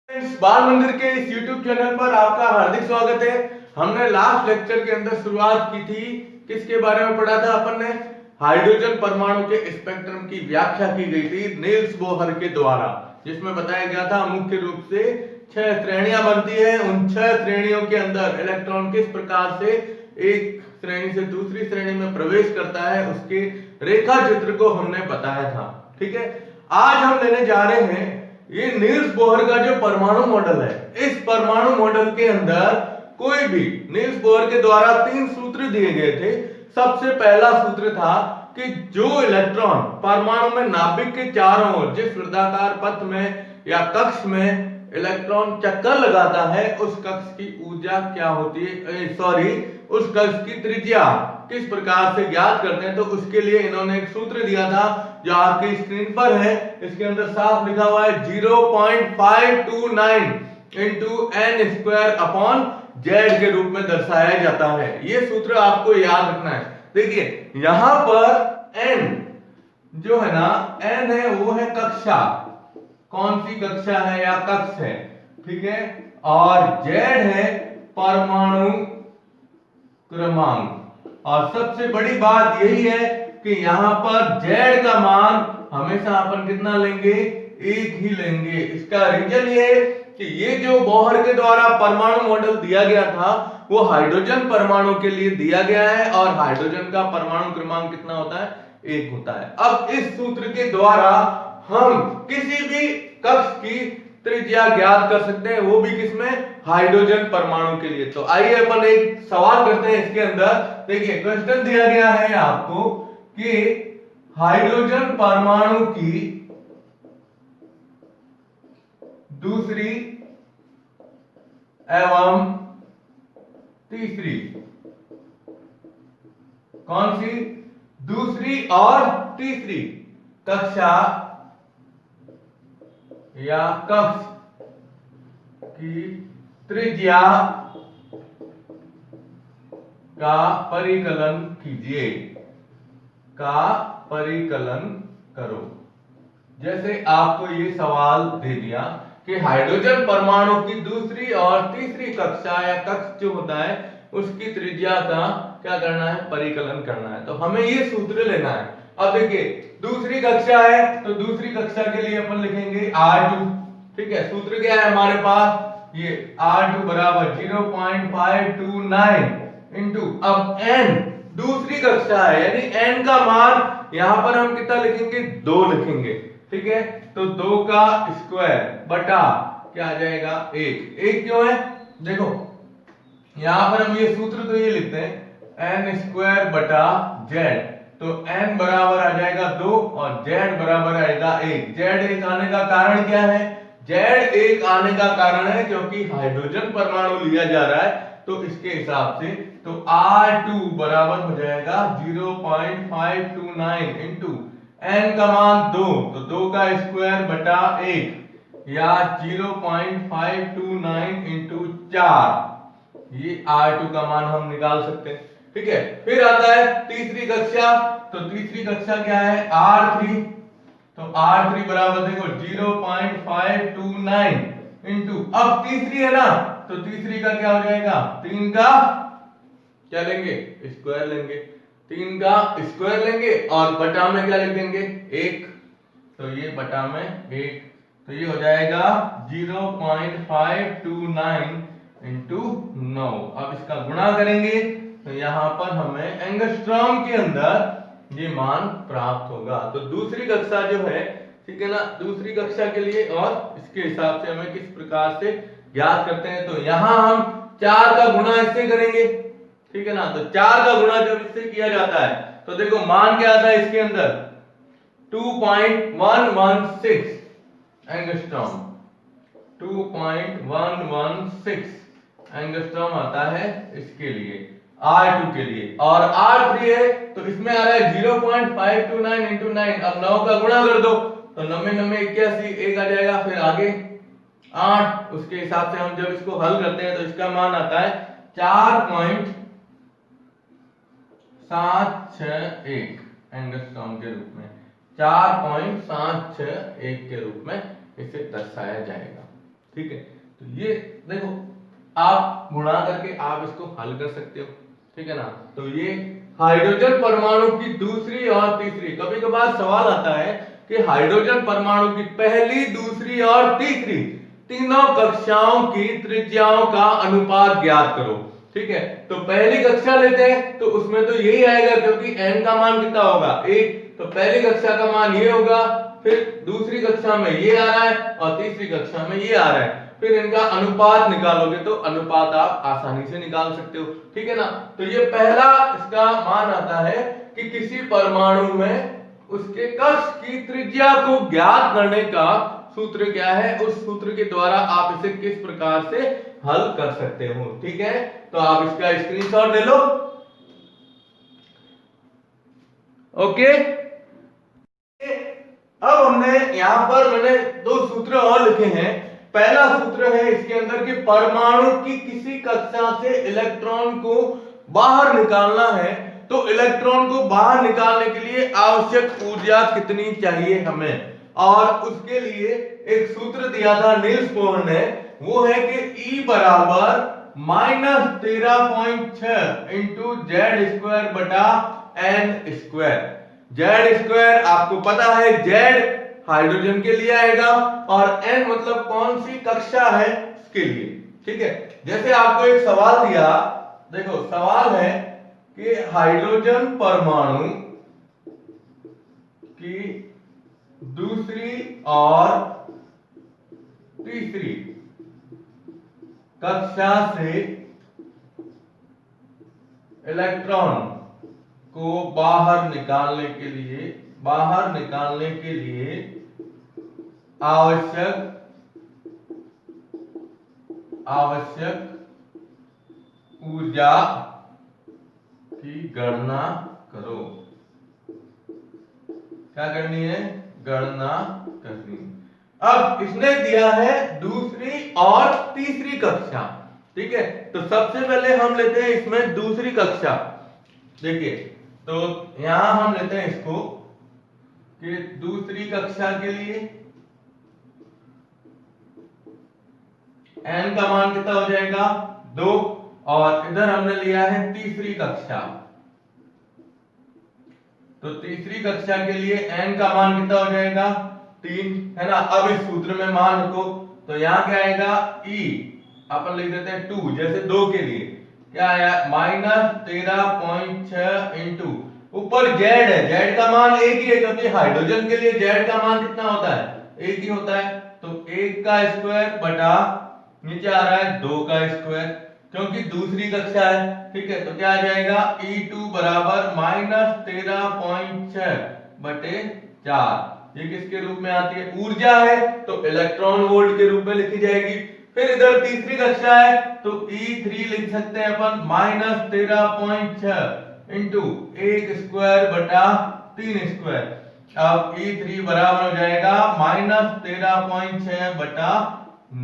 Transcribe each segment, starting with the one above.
इस बाल मंदिर के इस YouTube चैनल पर आपका हार्दिक स्वागत है। हमने लास्ट लेक्चर के अंदर शुरुआत की थी, किसके बारे में पढ़ा था अपन ने? हाइड्रोजन परमाणु के स्पेक्ट्रम की व्याख्या की गई थी नील्स बोहर के द्वारा, जिसमें बताया गया था मुख्य रूप से 6 श्रेणियां बनती है। उन 6 श्रेणियों के अंदर इलेक्ट्रॉन किस प्रकार से एक श्रेणी से दूसरी श्रेणी में प्रवेश करता है, उसके रेखा चित्र को हमने बताया था। ठीक है, आज हम लेने जा रहे हैं ये नील्स बोहर का जो परमाणु मॉडल है। इस परमाणु मॉडल के अंदर कोई भी नील्स बोहर के द्वारा 3 सूत्र दिए गए थे। सबसे पहला सूत्र था कि जो इलेक्ट्रॉन परमाणु में नाभिक के चारों ओर जिस वृत्ताकार पथ में या कक्ष में इलेक्ट्रॉन चक्कर लगाता है, उस कक्ष की ऊर्जा क्या होती है, उस कक्ष की त्रिज्या किस प्रकार से ज्ञात करते हैं। तो उसके लिए इन्होंने एक सूत्र दिया था जो आपकी स्क्रीन पर है। इसके अंदर साफ लिखा हुआ है 0.529 into N square upon Z के रूप में दर्शाया जाता है। यह सूत्र आपको याद रखना है। देखिए यहां पर एन जो है ना, एन है वो है कक्षा, कौन सी कक्षा है या कक्ष है, ठीक है। और जेड है परमाणु क्रमांक। और सबसे बड़ी बात यही है कि यहां पर जेड का मान हमेशा अपन कितना लेंगे? 1 ही लेंगे। इसका रीजन ये कि ये जो बोहर के द्वारा परमाणु मॉडल दिया गया था वो हाइड्रोजन परमाणु के लिए दिया गया है, और हाइड्रोजन का परमाणु क्रमांक कितना होता है? 1 होता है। अब इस सूत्र के द्वारा हम किसी भी कक्ष की त्रिज्या ज्ञात कर सकते हैं, वो भी किसमें? हाइड्रोजन परमाणु के लिए। तो आइए अपन एक सवाल करते हैं इसके अंदर। देखिए क्वेश्चन दिया गया है आपको कि हाइड्रोजन परमाणु की दूसरी एवं तीसरी, कौन सी? दूसरी और तीसरी कक्षा या कक्ष की त्रिज्या का परिकलन कीजिए, का परिकलन करो। जैसे आपको ये सवाल दे दिया कि हाइड्रोजन परमाणु की दूसरी और तीसरी कक्षा या कक्ष जो होता है उसकी त्रिज्या का क्या करना है? परिकलन करना है। तो हमें ये सूत्र लेना है। अब देखिए दूसरी कक्षा है तो दूसरी कक्षा के लिए अपन लिखेंगे R2। ठीक है, सूत्र क्या है हमारे पास? ये R2 बराबर 0.529 इंटू, अब n दूसरी कक्षा है यानी n का मान यहां पर हम कितना लिखेंगे? 2 लिखेंगे। ठीक है, तो 2 का स्क्वायर बटा क्या आ जाएगा? 1। 1 क्यों है? देखो यहां पर हम ये सूत्र तो ये लिखते हैं n स्क्वायर बटा z। तो n बराबर आ जाएगा 2 और z बराबर आएगा 1। z 1 आने का कारण क्या है? z 1 आने का कारण है क्योंकि हाइड्रोजन परमाणु लिया जा रहा है, तो इसके हिसाब से तो R2 बराबर हो जाएगा 0.529 इंटू n का मान 2, तो 2 का स्क्वायर बटा 1 या 0.529 इंटू 4, ये R2 का मान हम निकाल सकते हैं। ठीक है, फिर आता है तीसरी कक्षा। तो तीसरी कक्षा क्या है? R3। तो R3 बराबर देखो 0.529 इंटू, अब तीसरी है ना, तो तीसरी का क्या हो जाएगा? 3 का क्या लेंगे? स्क्वायर लेंगे। 3 का स्क्वायर लेंगे और बटा में क्या लिख देंगे? 1। तो ये बटा में 1, तो ये हो जाएगा 0.529 इंटू 9। अब इसका गुणा करेंगे तो यहां पर हमें एंगस्ट्रॉम के अंदर ये मान प्राप्त होगा। तो दूसरी कक्षा जो है, ठीक है ना, दूसरी कक्षा के लिए और इसके हिसाब से हमें किस प्रकार से ज्ञात करते हैं। तो यहां हम 4 का गुणा इससे करेंगे, ठीक है ना। तो 4 का गुणा जब इससे किया जाता है तो देखो मान क्या आता है इसके अंदर? 2.116 एंगस्ट्रॉम। 2.116 एंगस्ट्रॉम आता है इसके लिए, R2 के लिए। और R3 है तो इसमें आ रहा है 0.529 इंटू 9। अब 9 का गुणा कर दो तो 9 9 81, 1 आ जाएगा, फिर आगे 8। उसके हिसाब से हम जब इसको हल करते हैं तो इसका मान आता है 4.761 एंगस्ट्रॉम के रूप में। 4.761 के रूप में इसे दर्शाया जाएगा। ठीक है, तो ये देखो आप गुणा करके आप इसको हल कर सकते हो, ठीक है ना। तो ये हाइड्रोजन परमाणु की दूसरी और तीसरी, कभी कभार सवाल आता है कि हाइड्रोजन परमाणु की पहली, दूसरी और तीसरी तीनों कक्षाओं की त्रिज्याओं का अनुपात ज्ञात करो। ठीक है, तो पहली कक्षा लेते हैं तो उसमें तो यही आएगा क्योंकि n का मान कितना होगा 1, तो पहली कक्षा का मान ये होगा, फिर दूसरी कक्षा में ये आ रहा है और तीसरी कक्षा में ये आ रहा है, फिर इनका अनुपात निकालोगे तो अनुपात आप आसानी से निकाल सकते हो। ठीक है ना, तो ये पहला इसका मान आता है कि किसी परमाणु में उसके कक्ष की त्रिज्या को ज्ञात करने का सूत्र क्या है, उस सूत्र के द्वारा आप इसे किस प्रकार से हल कर सकते हो। ठीक है, तो आप इसका स्क्रीनशॉट ले लो। ओके, अब हमने यहां पर मैंने दो सूत्र और लिखे हैं। पहला सूत्र है इसके अंदर कि परमाणु की किसी कक्षा से इलेक्ट्रॉन को बाहर निकालना है तो इलेक्ट्रॉन को बाहर निकालने के लिए आवश्यक ऊर्जा कितनी चाहिए हमें, और उसके लिए एक सूत्र दिया था नील्स बोहर ने, वो है कि E बराबर -13.6 इंटू Z² बटा N स्क्वायर। Z² आपको पता है Z हाइड्रोजन के लिए आएगा और N मतलब कौन सी कक्षा है उसके लिए। ठीक है, जैसे आपको एक सवाल दिया, देखो सवाल है कि हाइड्रोजन परमाणु की दूसरी और तीसरी कक्षा से इलेक्ट्रॉन को बाहर निकालने के लिए आवश्यक ऊर्जा की गणना करो। क्या करनी है, गणना करनी। अब इसने दिया है दूसरी और तीसरी कक्षा। ठीक है, तो सबसे पहले हम लेते हैं इसमें दूसरी कक्षा। देखिए, तो यहां हम लेते हैं इसको कि दूसरी कक्षा के लिए n का मान कितना हो जाएगा 2, और इधर हमने लिया है तीसरी कक्षा, तो तीसरी कक्षा के लिए n का मान कितना हो जाएगा 3, है ना। अब इस सूत्र में मान रखो, तो यहां क्या आएगा E अपन लिख देते हैं 2, जैसे 2 के लिए क्या आया -13.6 इंटू ऊपर Z है, Z का मान एक ही है क्योंकि हाइड्रोजन के लिए Z का मान कितना होता है एक ही होता है, तो 1 का स्क्वायर बटा नीचे आ रहा है 2 का स्क्वायर क्योंकि दूसरी कक्षा है। ठीक है, तो क्या आ जाएगा E2 बराबर -13.6 बटे 4। ये किसके रूप में आती है, ऊर्जा है तो इलेक्ट्रॉन वोल्ट के रूप में लिखी जाएगी। फिर इधर तीसरी कक्षा है तो E3 लिख सकते हैं अपन -13.6 इंटू 1 स्क्वायर बटा 3 स्क्वायर। अब E3 बराबर हो जाएगा -13.6 बटा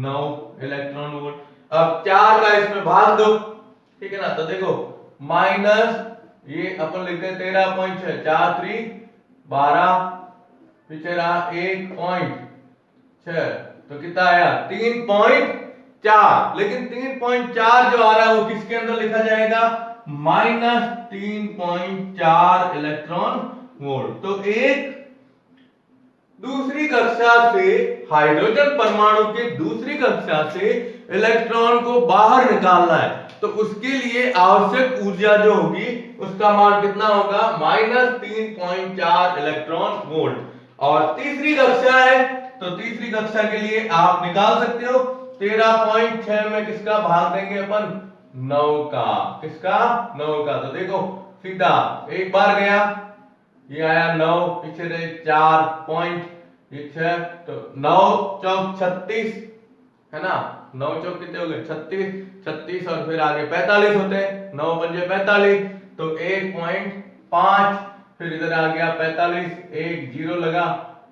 9 इलेक्ट्रॉन वोल्ट। अब 4 का इसमें भाग दो, ठीक है ना, तो देखो माइनस ये अपन लिखते हैं 13.6, 4 3 12, पीछे रहा 1.6, तो कितना आया 3.4, लेकिन 3.4 जो आ रहा है वो किसके अंदर लिखा जाएगा -3.4 इलेक्ट्रॉन वोल्ट। तो एक दूसरी कक्षा से हाइड्रोजन परमाणु के दूसरी कक्षा से इलेक्ट्रॉन को बाहर निकालना है तो उसके लिए आवश्यक ऊर्जा जो होगी उसका मान कितना होगा -3.4 इलेक्ट्रॉन वोल्ट। और तीसरी कक्षा है तो तीसरी कक्षा के लिए आप निकाल सकते हो 13.6 में किसका भाग देंगे अपन 9 का, किसका 9 का। तो देखो सीधा एक बार गया, ये आया 9, पीछे रहे 4 पॉइंट, ये 6, तो 9 चौक 36 है ना, 9 चौक कितने हो गए 36, 36 और फिर आगे 45 होते हैं, 9 पंजे 45, तो 1.5, फिर इधर आ गया 45, एक जीरो लगा,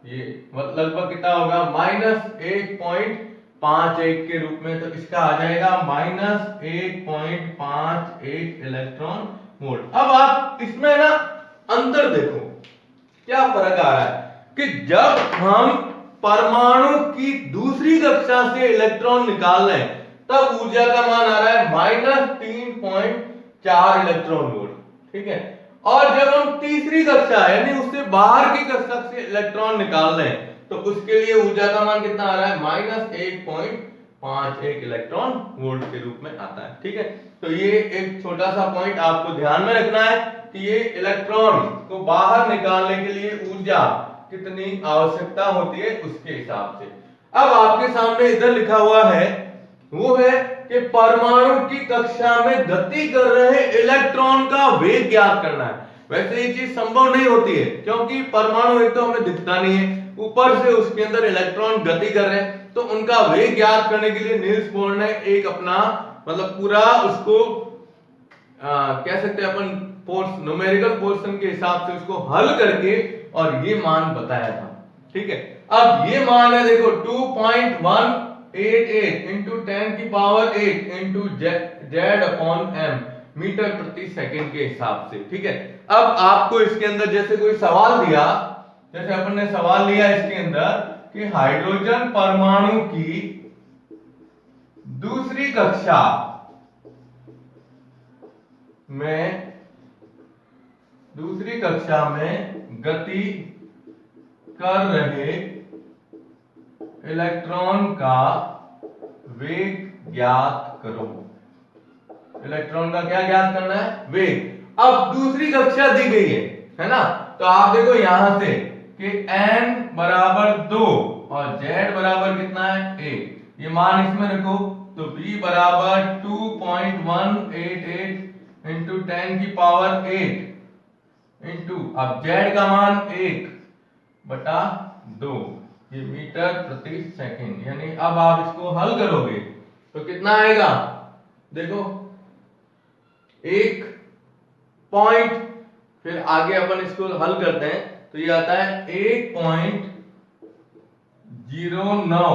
ये लगभग कितना होगा -1.51 के रूप में, तो इसका आ जाएगा -1.51 इलेक्ट्रॉन वोल्ट। अब आप इसमें ना अंतर देखो क्या फर्क आ रहा है कि जब हम परमाणु की दूसरी कक्षा से इलेक्ट्रॉन निकाल रहे हैं तब ऊर्जा का मान आ रहा है -3.4 इलेक्ट्रॉन वोल्ट। ठीक है, और जब हम तीसरी कक्षा यानी उससे बाहर की कक्षा से इलेक्ट्रॉन निकाल रहे हैं तो उसके लिए ऊर्जा का मान कितना आ रहा है -1.51 इलेक्ट्रॉन वोल्ट के रूप में आता है। ठीक है, तो ये एक छोटा सा पॉइंट आपको ध्यान में रखना है कि ये इलेक्ट्रॉन को बाहर निकालने के लिए ऊर्जा कितनी आवश्यकता होती है उसके हिसाब से। अब आपके सामने इधर लिखा हुआ है वो है कि परमाणु की कक्षा में गति कर रहे इलेक्ट्रॉन का वेग ज्ञात करना है। वैसे ये चीज संभव नहीं होती है क्योंकि परमाणु एक तो हमें दिखता नहीं है, ऊपर से उसके अंदर इलेक्ट्रॉन गति कर रहे हैं, तो उनका वेग ज्ञात करने के लिए नील्स बोर ने एक अपना मतलब पूरा उसको कह सकते हैं अपन न्यूमेरिकल पोर्शन के हिसाब से उसको हल करके और ये मान बताया था। ठीक है, अब ये मान है देखो 2.188 इंटू 10 की पावर 8 इंटू Z/m मीटर प्रति सेकंड के हिसाब से। ठीक है, अब आपको इसके अंदर जैसे कोई सवाल दिया, जैसे अपन ने सवाल लिया इसके अंदर कि हाइड्रोजन परमाणु की दूसरी कक्षा में गति कर रहे इलेक्ट्रॉन का वेग ज्ञात करो। इलेक्ट्रॉन का क्या ज्ञात करना है? वेग। अब दूसरी कक्षा दी गई है ना, तो आप देखो यहां से कि n बराबर 2 और z बराबर कितना है 1, ये मान इसमें रखो तो b बराबर 2.188 इंटू 10 की पावर 8 इंटू अब z का मान 1/2 ये मीटर प्रति सेकंड, यानी अब आप इसको हल करोगे तो कितना आएगा देखो 1 पॉइंट, फिर आगे अपन इसको हल करते हैं तो ये आता है 1.09,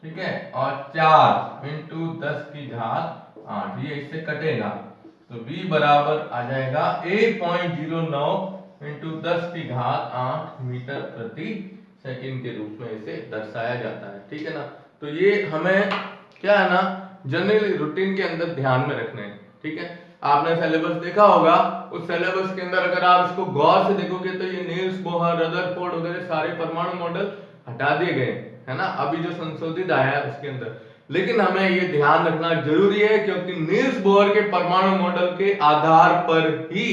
ठीक है, और 4 इंटू 10 की घात 8, ये इससे कटेगा तो b बराबर आ जाएगा 1.09 इंटू 10 की घात 8 मीटर प्रति सेकंड के रूप में इसे दर्शाया जाता है। ठीक है ना, तो ये हमें क्या है ना जनरल रूटीन के अंदर ध्यान में रखना है। ठीक है, आपने सिलेबस देखा होगा, उस सिलेबस के अंदर अगर आप इसको गौर से देखोगे तो ये नील्स बोहर रदरफोर्ड वगैरह सारे परमाणु मॉडल हटा दिए गए है ना, अभी जो संशोधित आया है उसके अंदर। लेकिन हमें ये ध्यान रखना जरूरी है क्योंकि नील्स बोहर के परमाणु मॉडल के आधार पर ही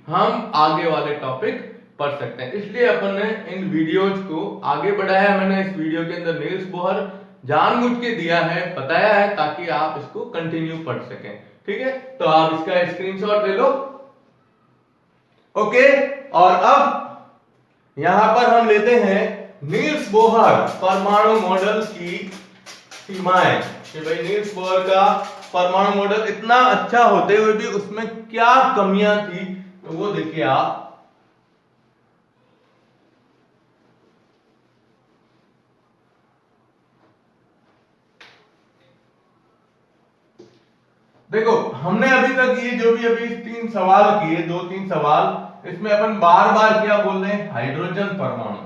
हम आगे वाले टॉपिक पढ़ सकते हैं, इसलिए अपन ने इन वीडियोज को आगे बढ़ाया। मैंने इस वीडियो के अंदर नील्स बोहर जानबूझ के दिया है, बताया है ताकि आप इसको कंटिन्यू पढ़ सकें। ठीक है, तो आप इसका स्क्रीनशॉट ले लो। ओके, और अब यहां पर हम लेते हैं नील्स बोहर परमाणु मॉडल की सीमाएं कि भाई नील्स बोहर का परमाणु मॉडल इतना अच्छा होते हुए भी उसमें क्या कमियां थी, तो वो देखिए आप। देखो हमने अभी तक ये जो भी अभी 3 सवाल किए, 2-3 सवाल, इसमें अपन बार बार क्या बोल रहे हैं? हाइड्रोजन परमाणु।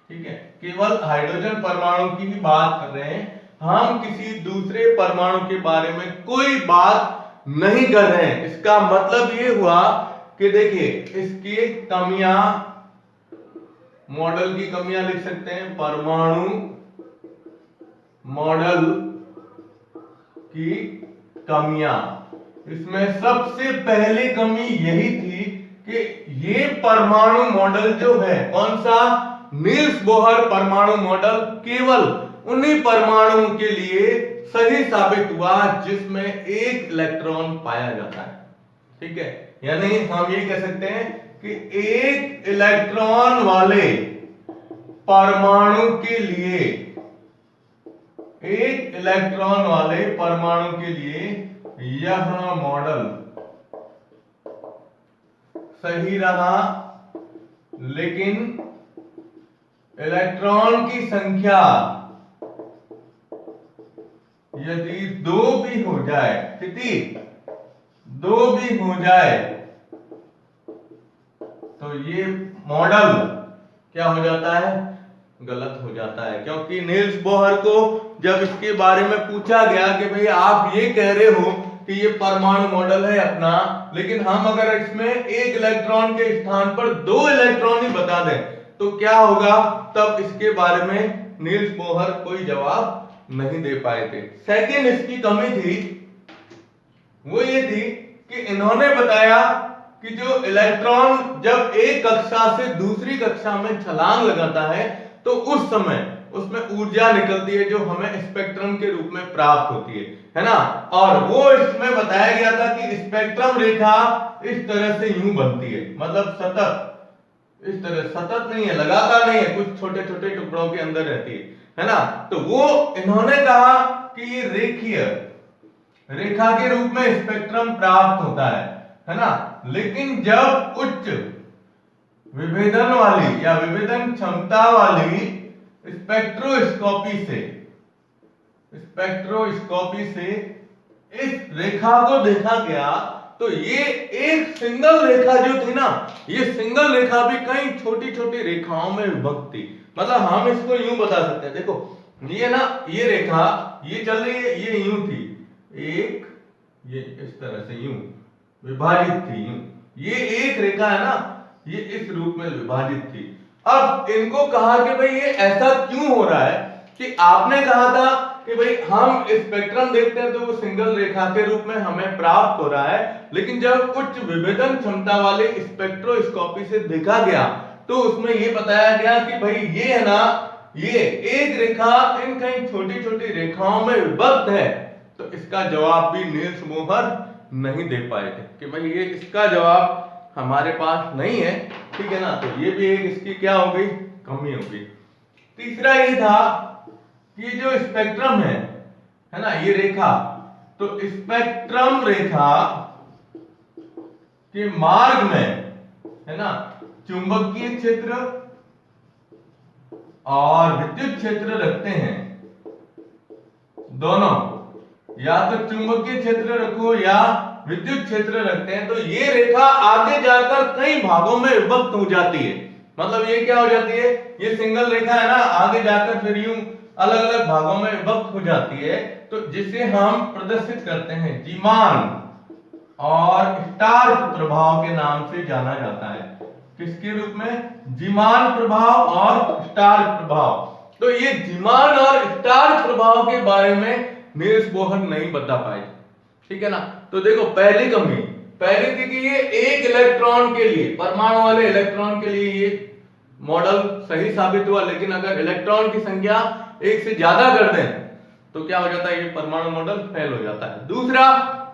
ठीक है, केवल हाइड्रोजन परमाणु की ही बात कर रहे हैं, हम किसी दूसरे परमाणु के बारे में कोई बात नहीं कर रहे हैं। इसका मतलब ये हुआ कि देखिए इसकी कमियां, मॉडल की कमियां लिख सकते हैं, परमाणु मॉडल की कमियां। इसमें सबसे पहली कमी यही थी कि ये परमाणु मॉडल जो है, कौन सा? नील्स बोहर परमाणु मॉडल केवल उन्हीं परमाणुओं के लिए सही साबित हुआ जिसमें एक इलेक्ट्रॉन पाया जाता है। ठीक है, यानी हम ये कह सकते हैं कि एक इलेक्ट्रॉन वाले परमाणु के लिए, एक इलेक्ट्रॉन वाले परमाणु के लिए यह मॉडल सही रहा, लेकिन इलेक्ट्रॉन की संख्या यदि 2 भी हो जाए, कितनी? 2 भी हो जाए तो ये मॉडल क्या हो जाता है? गलत हो जाता है, क्योंकि नील्स बोहर को जब इसके बारे में पूछा गया कि भाई आप ये कह रहे हो कि ये परमाणु मॉडल है अपना, लेकिन हम अगर इसमें एक इलेक्ट्रॉन के स्थान पर 2 इलेक्ट्रॉन ही बता दें तो क्या होगा, तब इसके बारे में नील्स बोहर कोई जवाब नहीं दे पाए थे। सेकंड इसकी कमी थी वो ये थी कि इन्होंने बताया कि जो इलेक्ट्रॉन जब एक कक्षा से दूसरी कक्षा में छलांग लगाता है तो उस समय उसमें ऊर्जा निकलती है जो हमें स्पेक्ट्रम के रूप में प्राप्त होती है ना। और वो इसमें बताया गया था कि स्पेक्ट्रम रेखा इस तरह से यूं बनती है, मतलब सतत, इस तरह सतत नहीं है, लगातार नहीं है, कुछ छोटे छोटे टुकड़ों के अंदर रहती है ना। तो वो इन्होंने कहा कि ये रेखीय रेखा के रूप में स्पेक्ट्रम प्राप्त होता है ना। लेकिन जब उच्च विभेदन वाली या विभेदन क्षमता वाली स्पेक्ट्रोस्कोपी से इस रेखा को देखा गया तो ये एक सिंगल रेखा जो थी ना, ये सिंगल रेखा भी कई छोटी छोटी रेखाओं में विभक्त थी। मतलब हम इसको यूं बता सकते हैं, देखो ये ना, ये रेखा ये चल रही है, ये यूं थी, एक ये इस तरह से यूं विभाजित थी, यूं ये एक रेखा है ना, ये इस रूप में विभाजित थी। अब इनको कहा कि भाई ये ऐसा क्यों हो रहा है कि आपने कहा था कि भाई हम स्पेक्ट्रम देखते हैं तो वो सिंगल रेखा के रूप में हमें प्राप्त हो रहा है, लेकिन जब उच्च विभेदन क्षमता वाले स्पेक्ट्रोस्कोपी से देखा गया तो उसमें ये बताया गया कि भाई ये है ना, ये एक रेखा इन कई छोटी छोटी रेखाओं में विभक्त है। तो इसका जवाब भी नील्स बोहर नहीं दे पाए थे कि भाई ये इसका जवाब हमारे पास नहीं है, ठीक है ना। तो ये भी एक इसकी क्या हो गई, कमी हो गई। तीसरा ये था कि जो स्पेक्ट्रम है ना, ये रेखा, तो स्पेक्ट्रम रेखा के मार्ग में है ना चुंबकीय क्षेत्र और विद्युत क्षेत्र रखते हैं, दोनों, या तो चुंबकीय क्षेत्र रखो या विद्युत क्षेत्र रखते हैं, तो ये रेखा आगे जाकर कई भागों में विभक्त हो जाती है। मतलब ये क्या हो जाती है, ये सिंगल रेखा है ना, आगे जाकर फिर यूं अलग अलग भागों में विभक्त हो जाती है, तो जिसे हम प्रदर्शित करते हैं जीमान और स्टार्क प्रभाव के नाम से जाना जाता है। किसके रूप में, जीमान प्रभाव और स्टार्क प्रभाव। तो ये जीमान और स्टार्क प्रभाव के बारे में नील्स बोहर नहीं बता पाए, ठीक है ना। तो देखो पहली कमी पहली थी कि ये एक इलेक्ट्रॉन के लिए, परमाणु वाले इलेक्ट्रॉन के लिए ये मॉडल सही साबित हुआ, लेकिन अगर इलेक्ट्रॉन की संख्या एक से ज्यादा कर दें तो क्या हो जाता है, ये परमाणु मॉडल फेल हो जाता है। दूसरा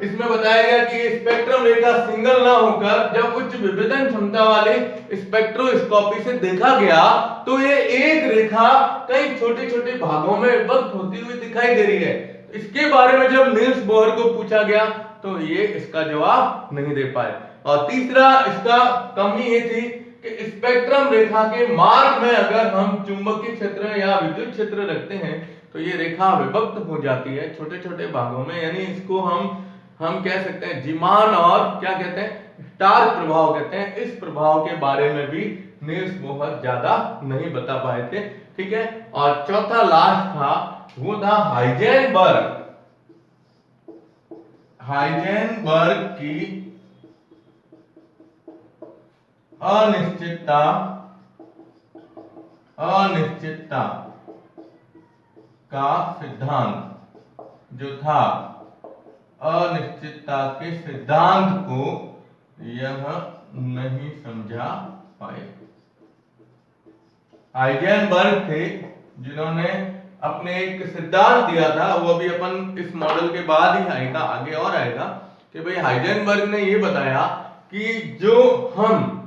इसमें बताया गया कि ये स्पेक्ट्रम रेखा सिंगल ना होकर जब उच्च विभेदन क्षमता वाले स्पेक्ट्रोस्कोपी से देखा गया तो ये एक रेखा कई छोटे छोटे भागों में विभक्त होती हुई दिखाई दे रही है। इसके बारे में जब नील्स बोहर को पूछा गया तो ये इसका जवाब नहीं दे पाए। और तीसरा इसका कमी ये थी कि स्पेक्ट्रम रेखा के मार्ग में अगर हम चुंबकीय क्षेत्र या विद्युत क्षेत्र रखते हैं तो ये रेखा विभक्त हो जाती है छोटे छोटे भागों में, यानी इसको हम कह सकते हैं जीमान और क्या कहते हैं, स्टार्क प्रभाव कहते हैं। इस प्रभाव के बारे में भी नील्स बोहर ज्यादा नहीं बता पाए थे, ठीक है। और चौथा लास्ट था, वो था हाइजेनबर्ग की अनिश्चितता का सिद्धांत जो था, अनिश्चितता के सिद्धांत को यह नहीं समझा पाए। हाइजेनबर्ग थे जिन्होंने अपने एक सिद्धांत दिया था, वो अभी अपन इस मॉडल के बाद ही आएगा, आगे और आएगा, कि भाई हाइजेनबर्ग ने ये बताया कि जो हम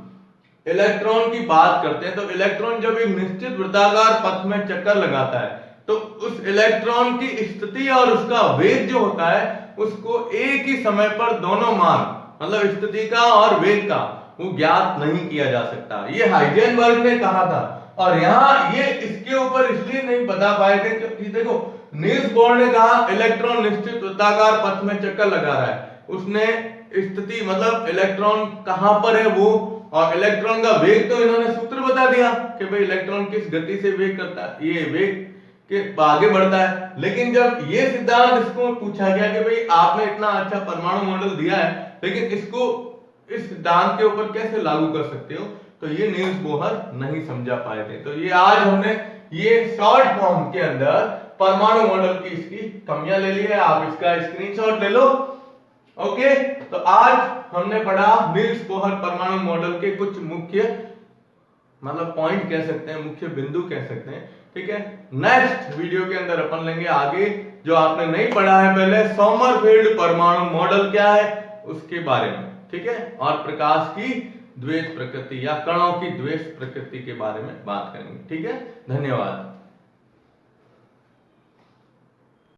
इलेक्ट्रॉन की बात करते हैं तो इलेक्ट्रॉन जब एक निश्चित वृत्ताकार पथ में चक्कर लगाता है तो उस इलेक्ट्रॉन की स्थिति और उसका वेग जो होता है उसको एक ही समय पर दोनों मान, मतलब स्थिति का और वेग का, वो ज्ञात नहीं किया जा सकता। ये हाइजेनबर्ग ने कहा था। और यहाँ ये इसके ऊपर इसलिए नहीं बता पाए थे क्योंकि देखो नील्स बोहर ने कहा इलेक्ट्रॉन निश्चित वृत्ताकार पथ में चक्कर लगा रहा है, उसने स्थिति मतलब इलेक्ट्रॉन कहां पर है वो और इलेक्ट्रॉन का वेग तो इन्होंने सूत्र बता दिया कि भाई इलेक्ट्रॉन किस गति से वेग करता है, ये वेग के आगे बढ़ता है। लेकिन जब ये सिद्धांत इसको पूछा गया कि भाई आपने इतना अच्छा परमाणु मॉडल दिया है, लेकिन इसको इस सिद्धांत के ऊपर कैसे लागू कर सकते हो, तो ये नील्स बोहर नहीं समझा पाए थे। तो ये आज हमने ये शॉर्ट फॉर्म के अंदर परमाणु मॉडल की इसकी कमियां ले ली है, आप इसका स्क्रीनशॉट ले लो। ओके, तो आज हमने पढ़ा नील्स बोहर परमाणु मॉडल के कुछ मुख्य मतलब पॉइंट कह सकते हैं, मुख्य बिंदु कह सकते हैं। ठीक है, नेक्स्ट वीडियो के अंदर अपन लेंगे आगे जो आपने नहीं पढ़ा है पहले, सोमरफेल्ड परमाणु मॉडल क्या है उसके बारे में। ठीक है, और प्रकाश की द्वैत प्रकृति या कणों की द्वैत प्रकृति के बारे में बात करेंगे। ठीक है, धन्यवाद।